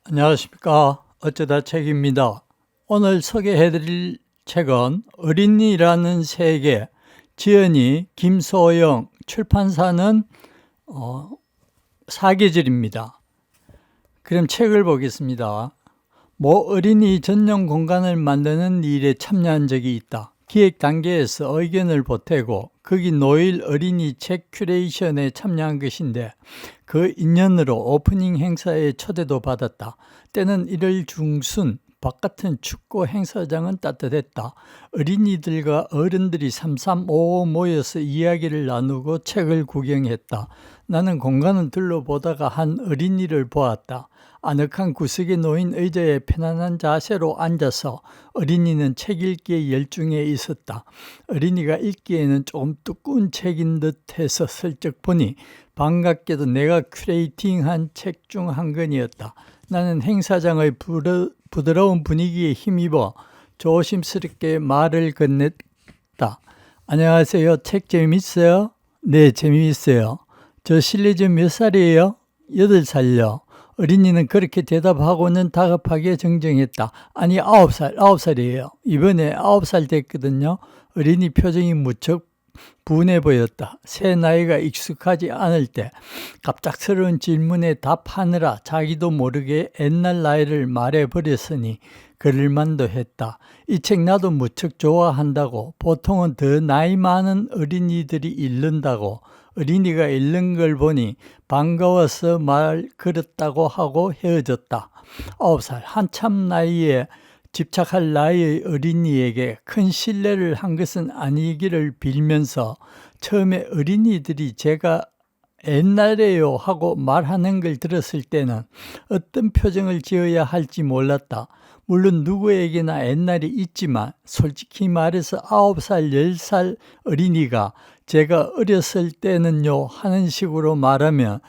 안녕하십니까. 어쩌다 책입니다. 오늘 소개해드릴 책은 어린이라는 세계, 지은이 김소영, 출판사는 사계절입니다. 그럼 책을 보겠습니다. 모 어린이 전용 공간을 만드는 일에 참여한 적이 있다. 기획 단계에서 의견을 보태고 거기 놓일 어린이 책 큐레이션에 참여한 것인데 그 인연으로 오프닝 행사에 초대도 받았다. 때는 1월 중순, 바깥은 춥고 행사장은 따뜻했다. 어린이들과 어른들이 삼삼오오 모여서 이야기를 나누고 책을 구경했다. 나는 공간을 둘러보다가 한 어린이를 보았다. 아늑한 구석에 놓인 의자에 편안한 자세로 앉아서 어린이는 책 읽기에 열중해 있었다. 어린이가 읽기에는 조금 두꺼운 책인 듯해서 슬쩍 보니 반갑게도 내가 큐레이팅한 책 중 한 권이었다. 나는 행사장의 부드러운 분위기에 힘입어 조심스럽게 말을 건넸다. 안녕하세요. 책 재미있어요? 네, 재미있어요. 저 실례좀 몇 살이에요? 8살요. 어린이는 그렇게 대답하고는 다급하게 정정했다. 아니, 9살이에요. 이번에 9살 됐거든요. 어린이 표정이 무척 분해 보였다. 새 나이가 익숙하지 않을 때 갑작스러운 질문에 답하느라 자기도 모르게 옛날 나이를 말해버렸으니 그럴만도 했다. 이 책 나도 무척 좋아한다고. 보통은 더 나이 많은 어린이들이 읽는다고. 어린이가 읽는 걸 보니 반가워서 말 걸었다고 하고 헤어졌다. 9살 한참 나이에 집착할 나이의 어린이에게 큰 신뢰를 한 것은 아니기를 빌면서 처음에 어린이들이 제가 옛날에요 하고 말하는 걸 들었을 때는 어떤 표정을 지어야 할지 몰랐다. 물론 누구에게나 옛날이 있지만 솔직히 말해서 9살, 10살 어린이가 제가 어렸을 때는요 하는 식으로 말하면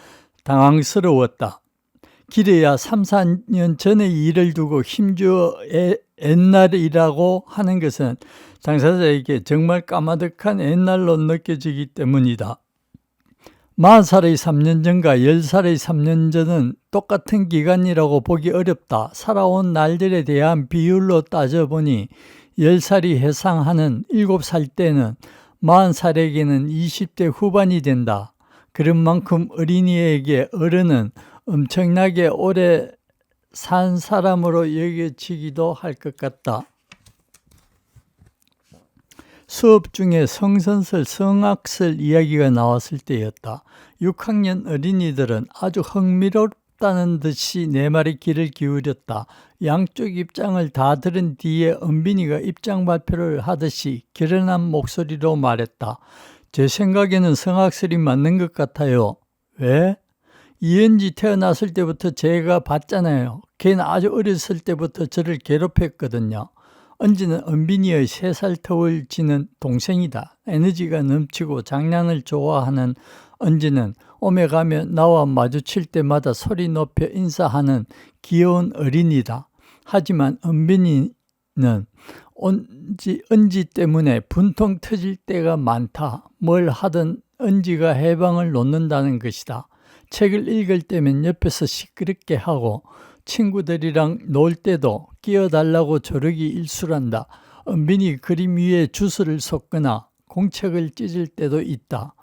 당황스러웠다. 길어야 3, 4년 전의 일을 두고 힘주어 옛날이라고 하는 것은 당사자에게 정말 까마득한 옛날로 느껴지기 때문이다. 40살의 3년 전과 10살의 3년 전은 똑같은 기간이라고 보기 어렵다. 살아온 날들에 대한 비율로 따져보니 10살이 해상하는 7살 때는 40살에게는 20대 후반이 된다. 그런 만큼 어린이에게 어른은 엄청나게 오래 산 사람으로 여겨지기도 할 것 같다. 수업 중에 성선설, 성악설 이야기가 나왔을 때였다. 6학년 어린이들은 아주 흥미롭다는 듯이 내 말에 귀를 기울였다. 양쪽 입장을 다 들은 뒤에 은빈이가 입장 발표를 하듯이 결연한 목소리로 말했다. 제 생각에는 성악설이 맞는 것 같아요. 왜? 이은지 태어났을 때부터 제가 봤잖아요. 걔는 아주 어렸을 때부터 저를 괴롭혔거든요. 은지는 은빈이의 3살 터울 지는 동생이다. 에너지가 넘치고 장난을 좋아하는 은지는 오며 가며 나와 마주칠 때마다 소리 높여 인사하는 귀여운 어린이다. 하지만 은빈이는 은지 때문에 분통 터질 때가 많다. 뭘 하든 은지가 해방을 놓는다는 것이다. 책을 읽을 때면 옆에서 시끄럽게 하고 친구들이랑 놀 때도 끼어달라고 조르기 일수란다. 은빈이 그림 위에 주스를 쏟거나 공책을 찢을 때도 있다.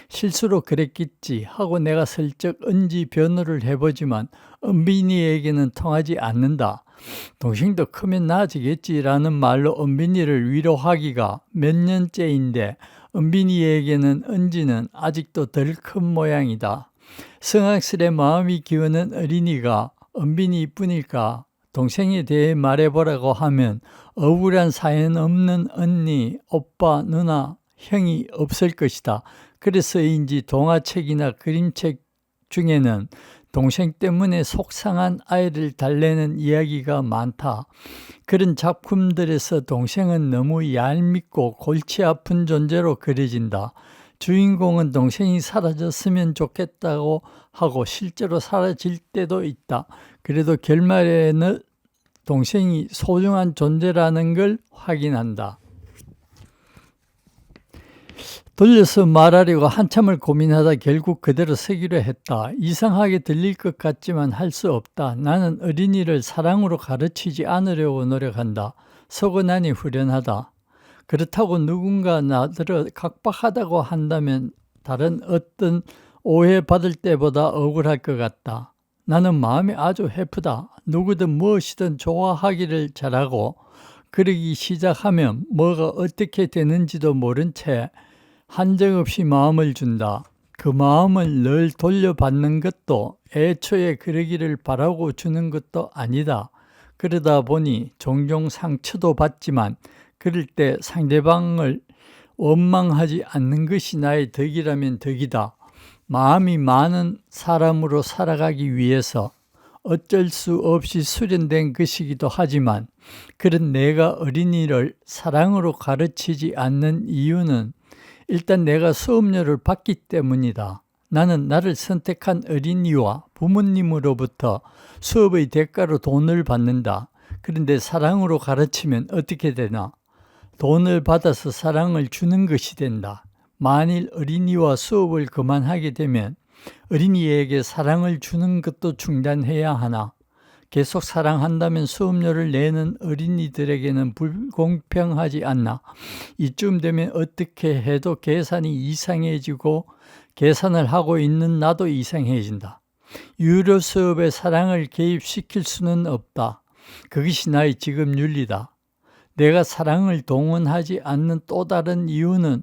실수로 그랬겠지 하고 내가 슬쩍 은지 변호를 해보지만 은빈이에게는 통하지 않는다. 동생도 크면 나아지겠지라는 말로 은빈이를 위로하기가 몇 년째인데 은빈이에게는 은지는 아직도 덜 큰 모양이다. 성악설에 마음이 기우는 어린이가 은빈이 이쁘니까 동생에 대해 말해보라고 하면 억울한 사연 없는 언니, 오빠, 누나, 형이 없을 것이다. 그래서인지 동화책이나 그림책 중에는 동생 때문에 속상한 아이를 달래는 이야기가 많다. 그런 작품들에서 동생은 너무 얄밉고 골치 아픈 존재로 그려진다. 주인공은 동생이 사라졌으면 좋겠다고 하고 실제로 사라질 때도 있다. 그래도 결말에는 동생이 소중한 존재라는 걸 확인한다. 돌려서 말하려고 한참을 고민하다 결국 그대로 서기로 했다. 이상하게 들릴 것 같지만 할 수 없다. 나는 어린이를 사랑으로 가르치지 않으려고 노력한다. 속어나니 후련하다. 그렇다고 누군가 나더러 각박하다고 한다면 다른 어떤 오해받을 때보다 억울할 것 같다. 나는 마음이 아주 해프다. 누구든 무엇이든 좋아하기를 잘하고 그러기 시작하면 뭐가 어떻게 되는지도 모른 채 한정없이 마음을 준다. 그 마음을 늘 돌려받는 것도 애초에 그러기를 바라고 주는 것도 아니다. 그러다 보니 종종 상처도 받지만 그럴 때 상대방을 원망하지 않는 것이 나의 덕이라면 덕이다. 마음이 많은 사람으로 살아가기 위해서 어쩔 수 없이 수련된 것이기도 하지만 그런 내가 어린이를 사랑으로 가르치지 않는 이유는 일단 내가 수업료를 받기 때문이다. 나는 나를 선택한 어린이와 부모님으로부터 수업의 대가로 돈을 받는다. 그런데 사랑으로 가르치면 어떻게 되나? 돈을 받아서 사랑을 주는 것이 된다. 만일 어린이와 수업을 그만하게 되면 어린이에게 사랑을 주는 것도 중단해야 하나? 계속 사랑한다면 수업료를 내는 어린이들에게는 불공평하지 않나? 이쯤 되면 어떻게 해도 계산이 이상해지고 계산을 하고 있는 나도 이상해진다. 유료 수업에 사랑을 개입시킬 수는 없다. 그것이 나의 지금 윤리다. 내가 사랑을 동원하지 않는 또 다른 이유는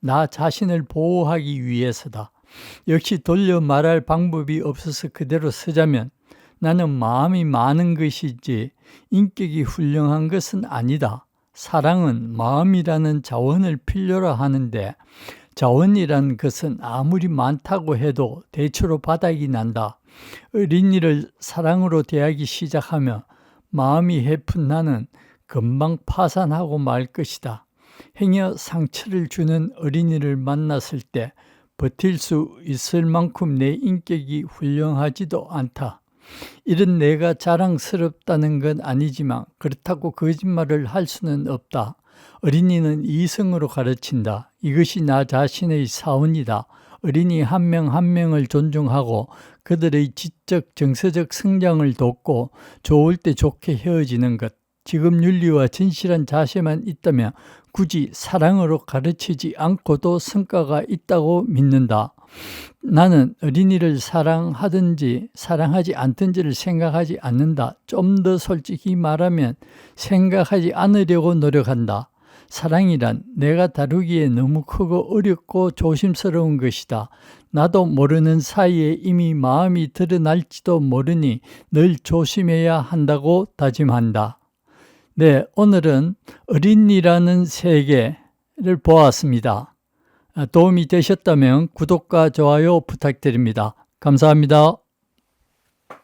나 자신을 보호하기 위해서다. 역시 돌려 말할 방법이 없어서 그대로 서자면 나는 마음이 많은 것이지 인격이 훌륭한 것은 아니다. 사랑은 마음이라는 자원을 필요로 하는데 자원이란 것은 아무리 많다고 해도 대체로 바닥이 난다. 어린이를 사랑으로 대하기 시작하며 마음이 해픈 나는 금방 파산하고 말 것이다. 행여 상처를 주는 어린이를 만났을 때 버틸 수 있을 만큼 내 인격이 훌륭하지도 않다. 이런 내가 자랑스럽다는 건 아니지만 그렇다고 거짓말을 할 수는 없다. 어린이는 이성으로 가르친다. 이것이 나 자신의 사원이다. 어린이 한 명 한 명을 존중하고 그들의 지적, 정서적 성장을 돕고 좋을 때 좋게 헤어지는 것. 지금 윤리와 진실한 자세만 있다면 굳이 사랑으로 가르치지 않고도 성과가 있다고 믿는다. 나는 어린이를 사랑하든지 사랑하지 않든지를 생각하지 않는다. 좀 더 솔직히 말하면 생각하지 않으려고 노력한다. 사랑이란 내가 다루기에 너무 크고 어렵고 조심스러운 것이다. 나도 모르는 사이에 이미 마음이 드러날지도 모르니 늘 조심해야 한다고 다짐한다. 네, 오늘은 어린이라는 세계를 보았습니다. 도움이 되셨다면 구독과 좋아요 부탁드립니다. 감사합니다.